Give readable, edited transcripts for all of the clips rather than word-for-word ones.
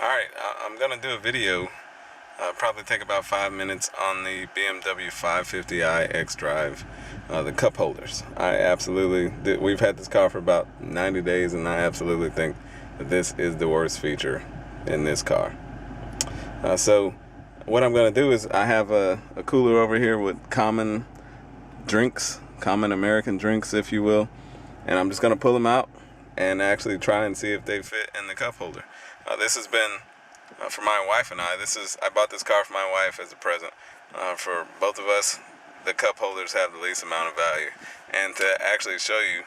Alright, I'm going to do a video, probably take about 5 minutes on the BMW 550i Xdrive, the cup holders. We've had this car for about 90 days and I absolutely think that this is the worst feature in this car. So what I'm going to do is I have a cooler over here with common drinks, common American drinks if you will, and I'm just going to pull them out and actually try and see if they fit in the cup holder. This has been for my wife and I. I bought this car for my wife as a present. For both of us, the cup holders have the least amount of value. And to actually show you,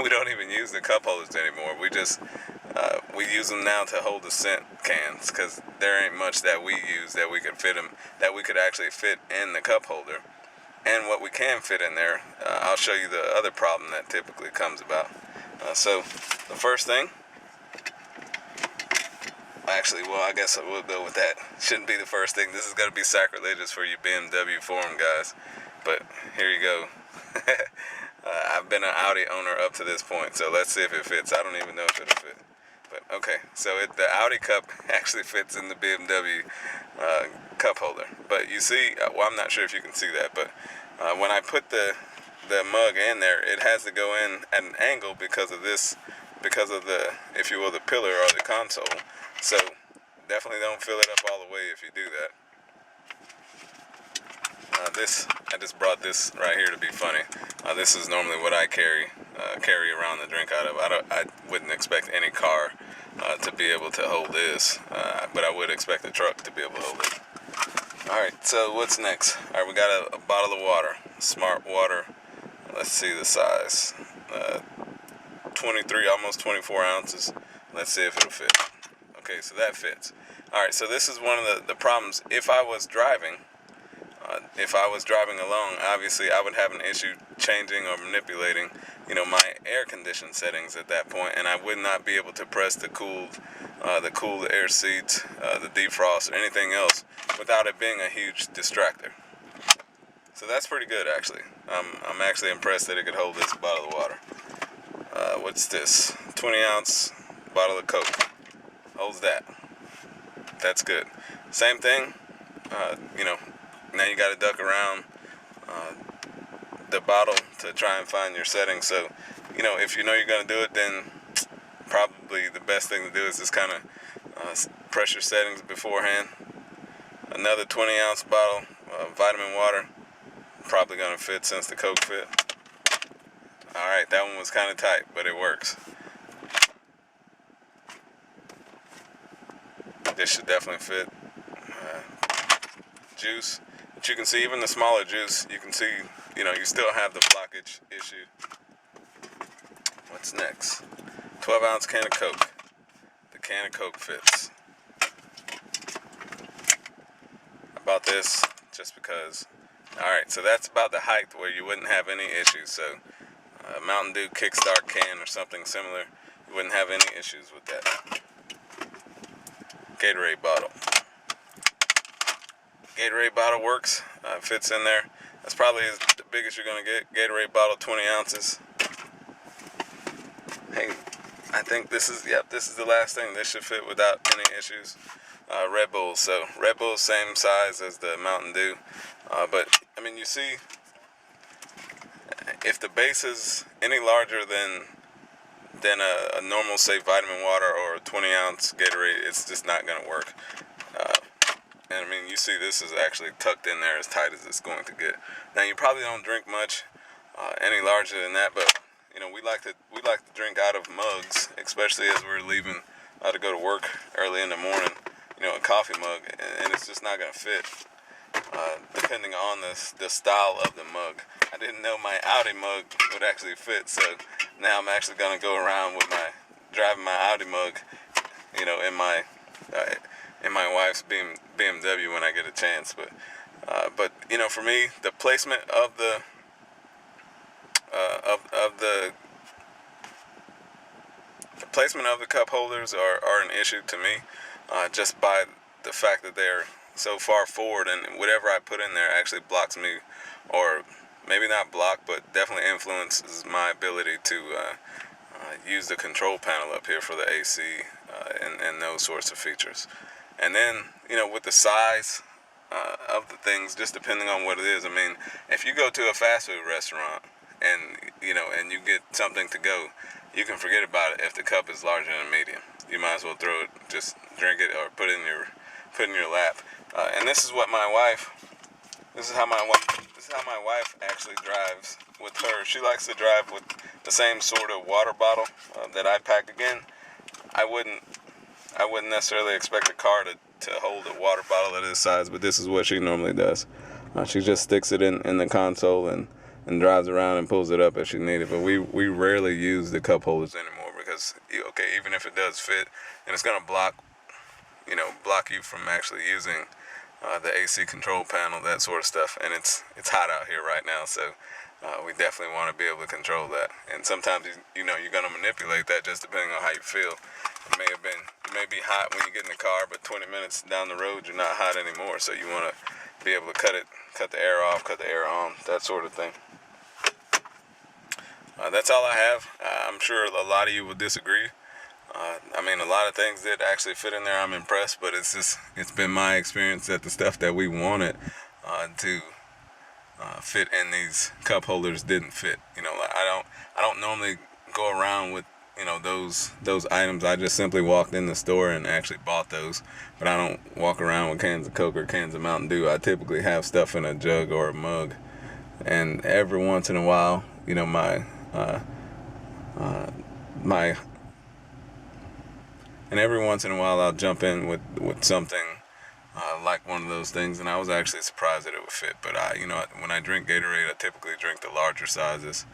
we don't even use the cup holders anymore. We use them now to hold the scent cans because there ain't much that we use that we could actually fit in the cup holder. And what we can fit in there, I'll show you the other problem that typically comes about. So the first thing, I guess I will go with that. Shouldn't be the first thing. This is going to be sacrilegious for you BMW forum guys. But here you go. I've been an Audi owner up to this point, so let's see if it fits. I don't even know if it'll fit. But okay, so the Audi cup actually fits in the BMW cup holder. But you see, I'm not sure if you can see that, but when I put the mug in there, it has to go in at an angle because of the, if you will, the pillar or the console. So definitely don't fill it up all the way if you do that. I just brought this right here to be funny. This is normally what I carry around the drink out of. I wouldn't expect any car to be able to hold this, but I would expect a truck to be able to hold it. Alright, so what's next? Alright, we got a bottle of water, Smart Water. Let's see the size. 23, almost 24 ounces. Let's see if it'll fit. Okay, so that fits. Alright, so this is one of the problems. If I was driving alone, obviously I would have an issue changing or manipulating, my air condition settings at that point, and I would not be able to press the cooled air seats, the defrost, or anything else without it being a huge distractor. So that's pretty good, actually. I'm actually impressed that it could hold this bottle of water. What's this? 20-ounce bottle of Coke. Holds that. That's good. Same thing. Now you got to duck around the bottle to try and find your settings. So, if you know you're going to do it, then probably the best thing to do is just kind of press your settings beforehand. Another 20-ounce bottle of vitamin water. Probably going to fit since the Coke fit. Alright, that one was kind of tight, but it works. This should definitely fit. Juice. But you can see even the smaller juice, you can see, you still have the blockage issue. What's next? 12-ounce can of Coke. The can of Coke fits. I bought this just because. Alright, so that's about the height where you wouldn't have any issues. So, Mountain Dew Kickstart can or something similar, you wouldn't have any issues with that. Gatorade bottle. Gatorade bottle works, fits in there. That's probably the biggest you're going to get. Gatorade bottle, 20 ounces. Hey, I think this is the last thing. This should fit without any issues. Red Bull. So Red Bull, same size as the Mountain Dew. But, you see, if the base is any larger than a normal, say, vitamin water or a 20-ounce Gatorade, it's just not going to work. And you see this is actually tucked in there as tight as it's going to get. Now you probably don't drink much any larger than that, but we like to drink out of mugs, especially as we're leaving to go to work early in the morning. A coffee mug, and it's just not going to fit. Depending on the style of the mug. I didn't know my Audi mug would actually fit, so now I'm actually going to go around with driving my Audi mug, in my wife's BMW when I get a chance. But for me, the placement of the placement of the cup holders are an issue to me, just by the fact that they're so far forward, and whatever I put in there actually blocks me, or maybe not block, but definitely influences my ability to use the control panel up here for the AC and those sorts of features. And then, with the size of the things, just depending on what it is. I mean, if you go to a fast food restaurant and you get something to go, you can forget about it if the cup is larger than a medium. You might as well throw it, just drink it, or put it in your lap. And this is how my wife actually drives with her. She likes to drive with the same sort of water bottle that I pack. Again, I wouldn't necessarily expect a car to hold a water bottle of this size, but this is what she normally does. She just sticks it in the console and drives around and pulls it up if she needs it. But we rarely use the cup holders anymore because, even if it does fit, and it's going to block you from actually using the AC control panel, that sort of stuff. And it's hot out here right now, so we definitely want to be able to control that. And sometimes you're going to manipulate that just depending on how you feel. You may be hot when you get in the car, but 20 minutes down the road you're not hot anymore. So you want to be able to cut the air off, cut the air on, that sort of thing. That's all I have. I'm sure a lot of you will disagree. A lot of things did actually fit in there. I'm impressed, but it's been my experience that the stuff that we wanted to fit in these cup holders didn't fit. I don't normally go around with those items. I just simply walked in the store and actually bought those, but I don't walk around with cans of Coke or cans of Mountain Dew. I typically have stuff in a jug or a mug, and every once in a while, I'll jump in with something like one of those things, and I was actually surprised that it would fit. But when I drink Gatorade, I typically drink the larger sizes.